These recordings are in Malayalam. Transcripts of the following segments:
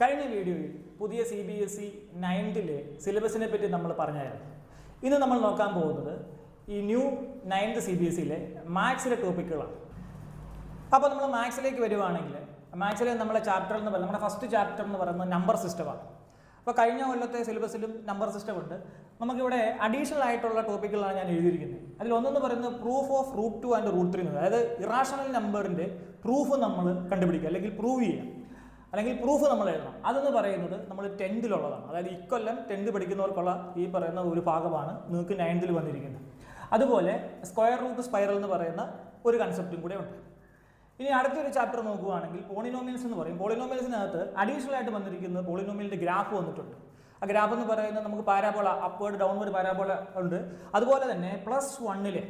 കഴിഞ്ഞ വീഡിയോയിൽ പുതിയ CBSE 9th സിലബസിനെ പറ്റി നമ്മൾ പറഞ്ഞായിരുന്നു. ഇന്ന് നമ്മൾ നോക്കാൻ പോകുന്നത് ഈ ന്യൂ 9th CBSE മാത്സിലെ ടോപ്പിക്കുകളാണ്. അപ്പോൾ നമ്മൾ മാത്സിലേക്ക് വരുവാണെങ്കിൽ മാത്സിലെ നമ്മളെ ചാപ്റ്റർ എന്ന് പറയുന്നത് നമ്മുടെ ഫസ്റ്റ് ചാപ്റ്റർ എന്ന് പറയുന്നത് നമ്പർ സിസ്റ്റമാണ്. അപ്പോൾ കഴിഞ്ഞ കൊല്ലത്തെ സിലബസിലും നമ്പർ സിസ്റ്റം ഉണ്ട്. നമുക്കിവിടെ അഡീഷണൽ ആയിട്ടുള്ള ടോപ്പിക്കുകളാണ് ഞാൻ എഴുതിയിരിക്കുന്നത്. അതിലൊന്നെന്ന് പറയുന്നത് proof of root 2 and root 3 അതായത് ഇറാഷണൽ നമ്പറിൻ്റെ പ്രൂഫ് നമ്മൾ കണ്ടുപിടിക്കുക അല്ലെങ്കിൽ പ്രൂവ് ചെയ്യുക അല്ലെങ്കിൽ പ്രൂഫ് നമ്മൾ എഴുതണം. അതെന്ന് പറയുന്നത് നമ്മൾ 10th അതായത് ഇക്കൊല്ലം 10th പഠിക്കുന്നവർക്കുള്ള ഈ പറയുന്ന ഒരു ഭാഗമാണ് നിങ്ങൾക്ക് 9th വന്നിരിക്കുന്നത്. അതുപോലെ സ്ക്വയർ റൂട്ട് സ്പൈറൽ എന്ന് പറയുന്ന ഒരു കൺസെപ്റ്റും കൂടെ ഉണ്ട്. ഇനി അടുത്തൊരു ചാപ്റ്റർ നോക്കുകയാണെങ്കിൽ പോളിനോമിയൽസ് എന്ന് പറയും. പോളിനോമിയൽസിനകത്ത് അഡീഷണൽ ആയിട്ട് വന്നിരിക്കുന്നത് പോളിനോമിയലിൻ്റെ ഗ്രാഫ് വന്നിട്ടുണ്ട്. ആ ഗ്രാഫ് എന്ന് പറയുന്നത് നമുക്ക് പാരാബോള അപ്വേർഡ് ഡൗൺവേർഡ് പാരാബോള ഉണ്ട്. അതുപോലെ തന്നെ +1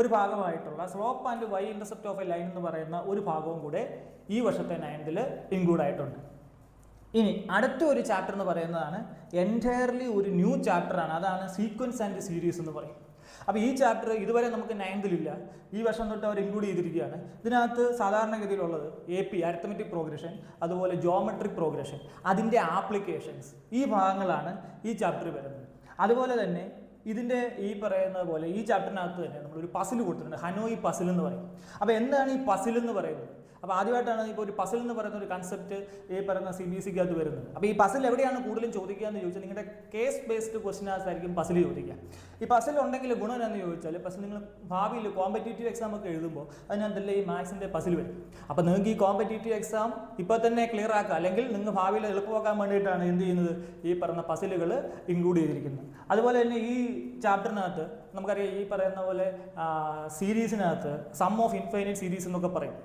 ഒരു ഭാഗമായിട്ടുള്ള slope and y intercept of a line എന്ന് പറയുന്ന ഒരു ഭാഗവും കൂടെ ഈ വർഷത്തെ 9th ഇൻക്ലൂഡ് ആയിട്ടുണ്ട്. ഇനി അടുത്ത ഒരു ചാപ്റ്റർ എന്ന് പറയുന്നതാണ് എൻറ്റയർലി ഒരു ന്യൂ ചാപ്റ്ററാണ്. അതാണ് സീക്വൻസ് ആൻഡ് സീരീസ് എന്ന് പറയും. അപ്പോൾ ഈ ചാപ്റ്റർ ഇതുവരെ നമുക്ക് 9th ഈ വർഷം തൊട്ട് അവർ ഇൻക്ലൂഡ് ചെയ്തിരിക്കുകയാണ്. ഇതിനകത്ത് സാധാരണഗതിയിലുള്ളത് AP അരിത്തമെറ്റിക് പ്രോഗ്രഷൻ, അതുപോലെ ജോമെട്രിക് പ്രോഗ്രഷൻ, അതിൻ്റെ ആപ്ലിക്കേഷൻസ്, ഈ ഭാഗങ്ങളാണ് ഈ ചാപ്റ്റർ വരുന്നത്. അതുപോലെ തന്നെ ഇതിൻ്റെ ഈ പറയുന്നത് പോലെ ഈ ചാപ്റ്ററിനകത്ത് തന്നെ നമ്മളൊരു പസിൽ കൊടുത്തിട്ടുണ്ട്, ഹനോയി പസിൽ എന്ന് പറയും. അപ്പോൾ എന്താണ് ഈ പസിൽ എന്ന് പറയുന്നത്? അപ്പോൾ ആദ്യമായിട്ടാണ് ഇപ്പോൾ ഒരു പസിൽ എന്ന് പറയുന്ന ഒരു കൺസെപ്റ്റ് ഈ പറയുന്ന CBSEക്കകത്ത് വരുന്നത്. അപ്പോൾ ഈ പസിൽ എവിടെയാണ് കൂടുതലും ചോദിക്കുക എന്ന് ചോദിച്ചാൽ നിങ്ങളുടെ കേസ് ബേസ്ഡ് ക്വസ്റ്റ്യൻസ് ആയിരിക്കും പസിൽ ചോദിക്കുക. ഈ പസിൽ ഉണ്ടെങ്കിൽ ഗുണം എന്ന് ചോദിച്ചാൽ പസിൽ നിങ്ങൾ ഭാവിയിൽ കോമ്പറ്റേറ്റീവ് എക്സാം ഒക്കെ എഴുതുമ്പോൾ അതിനകത്തല്ലേ ഈ മാത്സിൻ്റെ പസിൽ വരും. അപ്പോൾ നിങ്ങൾക്ക് ഈ കോമ്പറ്റേറ്റീവ് എക്സാം ഇപ്പോൾ തന്നെ ക്ലിയർ ആക്കുക അല്ലെങ്കിൽ നിങ്ങൾ ഭാവിയിൽ എളുപ്പമാക്കാൻ വേണ്ടിയിട്ടാണ് എന്ത് ചെയ്യുന്നത് ഈ പറയുന്ന പസിലുകൾ ഇൻക്ലൂഡ് ചെയ്തിരിക്കുന്നത്. അതുപോലെ തന്നെ ഈ ചാപ്റ്ററിനകത്ത് നമുക്കറിയാം ഈ പറയുന്ന പോലെ സീരീസിനകത്ത് സം ഓഫ് ഇൻഫൈനൈറ്റ് സീരീസ് എന്നൊക്കെ പറയും.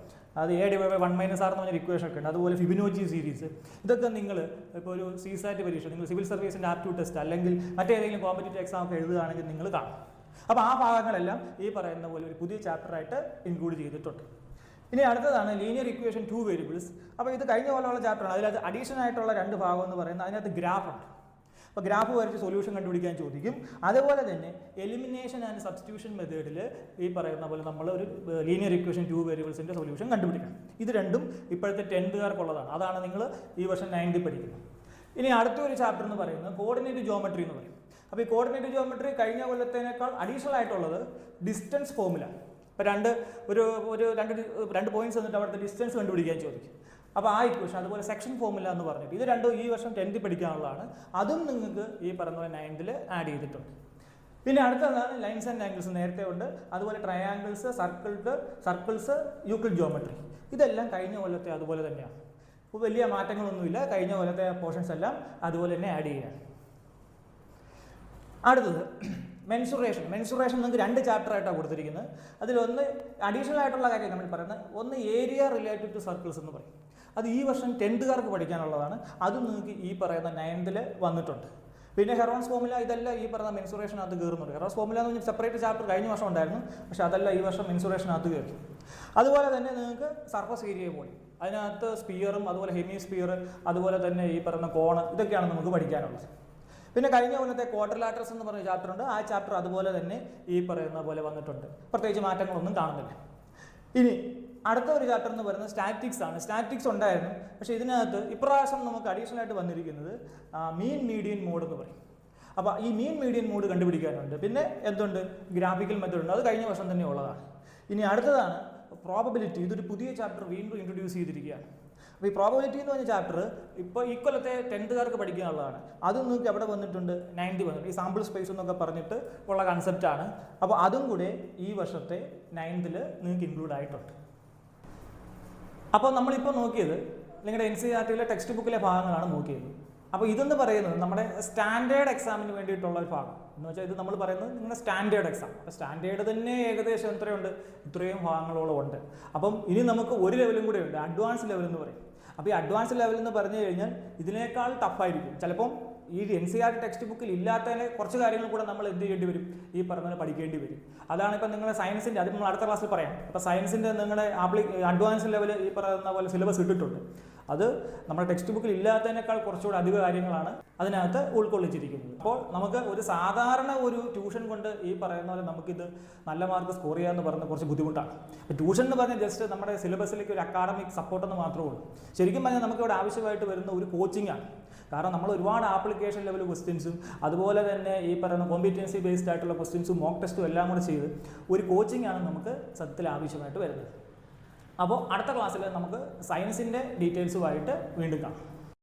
അത് A/1 - R എന്ന് പറഞ്ഞൊരു ഇക്വേഷൻ ഒക്കെ ഉണ്ട്. അതുപോലെ ഫിബിനോച്ചി സീരീസ്, ഇതൊക്കെ നിങ്ങൾ ഇപ്പോൾ ഒരു CSAT പരീക്ഷ, നിങ്ങൾ സിവിൽ സർവീസിൻ്റെ ആപ്റ്റ്യൂഡ് ടെസ്റ്റ് അല്ലെങ്കിൽ മറ്റേതെങ്കിലും കോമ്പറ്റേറ്റീവ് എക്സാം ഒക്കെ എഴുതുകയാണെങ്കിൽ നിങ്ങൾ കാണും. അപ്പോൾ ആ ഭാഗങ്ങളെല്ലാം ഈ പറയുന്ന പോലെ ഒരു പുതിയ ചാപ്റ്ററായിട്ട് ഇൻക്ലൂഡ് ചെയ്തിട്ടുണ്ട്. ഇനി അടുത്തതാണ് ലീനിയർ ഇക്വേഷൻ 2 വേരിയബിൾസ്. അപ്പോൾ ഇത് കഴിഞ്ഞ പോലെയുള്ള ചാപ്റ്ററാണ്. അതിനകത്ത് അഡീഷണൽ ആയിട്ടുള്ള 2 ഭാഗം എന്ന് പറയുന്നത് അതിനകത്ത് ഗ്രാഫുണ്ട്. അപ്പോൾ ഗ്രാഫ് വരച്ച് സൊല്യൂഷൻ കണ്ടുപിടിക്കാൻ ചോദിക്കും. അതുപോലെ തന്നെ എലിമിനേഷൻ ആൻഡ് സബ്സ്റ്റിറ്റ്യൂഷൻ മെത്തേഡിൽ ഈ പറയുന്ന പോലെ നമ്മൾ ഒരു ലീനിയർ ഇക്വേഷൻ 2 വേരിയബിൾസിൻ്റെ സൊല്യൂഷൻ കണ്ടുപിടിക്കണം. ഇത് രണ്ടും ഇപ്പോഴത്തെ 10th അതാണ് നിങ്ങൾ ഈ വർഷം 9th പഠിക്കുന്നത്. ഇനി അടുത്തൊരു ചാപ്റ്റർ എന്ന് പറയുന്നത് കോർഡിനേറ്റ് ജോമെട്രി എന്ന് പറയും. അപ്പോൾ ഈ കോർഡിനേറ്റ് ജോമെട്രി കഴിഞ്ഞ കൊല്ലത്തേക്കാൾ അഡീഷണൽ ആയിട്ടുള്ളത് ഡിസ്റ്റൻസ് ഫോർമുല. ഇപ്പോൾ രണ്ട് പോയിന്റ്സ് എന്നിട്ട് അവിടുത്തെ ഡിസ്റ്റൻസ് കണ്ടുപിടിക്കാൻ ചോദിക്കും. അപ്പോൾ ആ ഇക്വേഷൻ, അതുപോലെ സെക്ഷൻ ഫോർമുല എന്ന് പറഞ്ഞിട്ട് ഇത് രണ്ടും ഈ വർഷം 10th പഠിക്കാനുള്ളതാണ്. അതും നിങ്ങൾക്ക് ഈ പറഞ്ഞ പോലെ 9th ആഡ് ചെയ്തിട്ടുണ്ട്. പിന്നെ അടുത്തതാണ് ലൈൻസ് ആൻഡ് ആംഗിൾസ്, നേരത്തെ ഉണ്ട്. അതുപോലെ ട്രയാങ്കിൾസ്, സർക്കിൾസ്, യൂക്ലിഡ് ജോമെട്രി, ഇതെല്ലാം കഴിഞ്ഞ കൊല്ലത്തെ അതുപോലെ തന്നെയാണ്. അപ്പോൾ വലിയ മാറ്റങ്ങളൊന്നുമില്ല. കഴിഞ്ഞ കൊല്ലത്തെ പോർഷൻസ് എല്ലാം അതുപോലെ തന്നെ ആഡ് ചെയ്യുകയാണ്. അടുത്തത് മെൻസുറേഷൻ. നിങ്ങൾക്ക് 2 ചാപ്റ്ററായിട്ടാണ് കൊടുത്തിരിക്കുന്നത്. അതിലൊന്ന് അഡീഷണൽ ആയിട്ടുള്ള കാര്യം നമ്മൾ പറയുന്നത്, ഒന്ന് ഏരിയ റിലേറ്റഡ് ടു സർക്കിൾസ് എന്ന് പറയും. അത് ഈ വർഷം 10th പഠിക്കാനുള്ളതാണ്. അതും നിങ്ങൾക്ക് ഈ പറയുന്ന 9th വന്നിട്ടുണ്ട്. പിന്നെ ഹെറോൺസ് ഫോർമുല, ഇതെല്ലാം ഈ പറയുന്ന മെൻസുറേഷനകത്ത് കയറുന്നുണ്ട്. ഹെറോൺസ് ഫോർമുല എന്ന് പറഞ്ഞാൽ സെപ്പറേറ്റ് ചാപ്റ്റർ കഴിഞ്ഞ വർഷം ഉണ്ടായിരുന്നു, പക്ഷേ അതെല്ലാം ഈ വർഷം മെൻസുറേഷനകത്ത് കയറി. അതുപോലെ തന്നെ നിങ്ങൾക്ക് സർഫസ് ഏരിയ പോലെ അതിനകത്ത് സ്പിയറും അതുപോലെ ഹെമി സ്പിയർ, അതുപോലെ തന്നെ ഈ പറയുന്ന കോണ്, ഇതൊക്കെയാണ് നമുക്ക് പഠിക്കാനുള്ളത്. പിന്നെ കഴിഞ്ഞ കൊല്ലത്തെ ക്വാഡ്രിലാറ്ററൽസ് എന്ന് പറഞ്ഞ ചാപ്റ്റർ ഉണ്ട്. ആ ചാപ്റ്റർ അതുപോലെ തന്നെ ഈ പറയുന്ന പോലെ വന്നിട്ടുണ്ട്. പ്രത്യേകിച്ച് മാറ്റങ്ങളൊന്നും കാണുന്നില്ല. ഇനി അടുത്ത ഒരു ചാപ്റ്റർ എന്ന് പറയുന്നത് സ്റ്റാറ്റിക്സ് ആണ്. സ്റ്റാറ്റിക്സ് ഉണ്ടായിരുന്നു, പക്ഷേ ഇതിനകത്ത് ഇപ്രാവശ്യം നമുക്ക് അഡീഷണൽ ആയിട്ട് വന്നിരിക്കുന്നത് മീൻ മീഡിയൻ മോഡ് എന്ന് പറയും. അപ്പോൾ ഈ മീൻ മീഡിയൻ മോഡ് കണ്ടുപിടിക്കാനുണ്ട്. പിന്നെ എന്തുണ്ട്, ഗ്രാഫിക്കൽ മെത്തേഡ് ഉണ്ട്. അത് കഴിഞ്ഞ വർഷം തന്നെ ഉള്ളതാണ്. ഇനി അടുത്തതാണ് പ്രോബബിലിറ്റി. ഇതൊരു പുതിയ ചാപ്റ്റർ വീണ്ടും ഇൻട്രൊഡ്യൂസ് ചെയ്തിരിക്കുകയാണ്. അപ്പോൾ ഈ പ്രോബബിലിറ്റി എന്ന് പറഞ്ഞ ചാപ്റ്റർ ഇപ്പോൾ ഈ കൊല്ലത്തെ 10th പഠിക്കാനുള്ളതാണ്. അതും നിങ്ങൾക്ക് എവിടെ വന്നിട്ടുണ്ട്, 9th വന്നിട്ടുണ്ട്. ഈ സാമ്പിൾ സ്പേസ് എന്നൊക്കെ പറഞ്ഞിട്ട് ഉള്ള കൺസെപ്റ്റാണ്. അപ്പോൾ അതും കൂടെ ഈ വർഷത്തെ 9th നിങ്ങൾക്ക് ഇൻക്ലൂഡ് ആയിട്ടുണ്ട്. അപ്പോൾ നമ്മളിപ്പോൾ നോക്കിയത് നിങ്ങളുടെ NCERTയിലെ ടെക്സ്റ്റ് ബുക്കിലെ ഭാഗങ്ങളാണ് നോക്കിയത്. അപ്പോൾ ഇതെന്ന് പറയുന്നത് നമ്മുടെ സ്റ്റാൻഡേർഡ് എക്സാമിന് വേണ്ടിയിട്ടുള്ള ഒരു ഭാഗം എന്ന് വെച്ചാൽ ഇത് നമ്മൾ പറയുന്നത് നിങ്ങളുടെ സ്റ്റാൻഡേർഡ് എക്സാം. അപ്പോൾ സ്റ്റാൻഡേർഡ് തന്നെ ഏകദേശം എത്രയുണ്ട്, ഇത്രയും ഭാഗങ്ങളോളം ഉണ്ട്. അപ്പം ഇനി നമുക്ക് ഒരു ലെവലും കൂടെ ഉണ്ട്, അഡ്വാൻസ് ലെവൽ എന്ന് പറയും. അപ്പോൾ ഈ അഡ്വാൻസ് ലെവൽ എന്ന് പറഞ്ഞു കഴിഞ്ഞാൽ ഇതിനേക്കാൾ ടഫായിരിക്കും. ചിലപ്പം ഈ NCERT ടെക്സ്റ്റ് ബുക്കിൽ ഇല്ലാത്തതിനെ കുറച്ച് കാര്യങ്ങൾ കൂടെ നമ്മൾ എന്ത് ചെയ്യേണ്ടി വരും, ഈ പറഞ്ഞ പഠിക്കേണ്ടി വരും. അതാണ് ഇപ്പം നിങ്ങളുടെ സയൻസിൻ്റെ, അത് നമ്മൾ അടുത്ത ക്ലാസ്സിൽ പറയാം. അപ്പോൾ സയൻസിൻ്റെ നിങ്ങളുടെ അഡ്വാൻസ് ലെവൽ ഈ പറയുന്ന പോലെ സിലബസ് ഇട്ടിട്ടുണ്ട്. അത് നമ്മുടെ ടെക്സ്റ്റ് ബുക്കിൽ ഇല്ലാത്തതിനേക്കാൾ കുറച്ചുകൂടി അധിക കാര്യങ്ങളാണ് അതിനകത്ത് ഉൾക്കൊള്ളിച്ചിരിക്കുന്നത്. അപ്പോൾ നമുക്ക് ഒരു സാധാരണ ഒരു ട്യൂഷൻ കൊണ്ട് ഈ പറയുന്ന പോലെ നമുക്കിത് നല്ല മാർക്ക് സ്കോർ ചെയ്യാമെന്ന് പറയുന്നത് കുറച്ച് ബുദ്ധിമുട്ടാണ്. ട്യൂഷൻ എന്ന് പറഞ്ഞാൽ ജസ്റ്റ് നമ്മുടെ സിലബസിലേക്ക് ഒരു അക്കാഡമിക് സപ്പോർട്ടെന്ന് മാത്രമേ ഉള്ളൂ. ശരിക്കും പറഞ്ഞാൽ നമുക്കിവിടെ ആവശ്യമായിട്ട് വരുന്ന ഒരു കോച്ചിങ് ആണ്. കാരണം നമ്മൾ ഒരുപാട് ആപ്ലിക്കേഷൻ ലെവൽ ക്വസ്റ്റ്യൻസും അതുപോലെ തന്നെ ഈ പറയുന്ന കോമ്പിറ്റൻസി ബേസ്ഡ് ആയിട്ടുള്ള ക്വസ്റ്റ്യൻസും മോക്ക് ടെസ്റ്റും എല്ലാം കൂടെ ചെയ്ത് ഒരു കോച്ചിങ് ആണ് നമുക്ക് സത്യത്തിൽ ആവശ്യമായിട്ട് വരുന്നത്. അപ്പോൾ അടുത്ത ക്ലാസ്സിൽ നമുക്ക് സയൻസിൻ്റെ ഡീറ്റെയിൽസുമായിട്ട് വീണ്ടും കാണാം.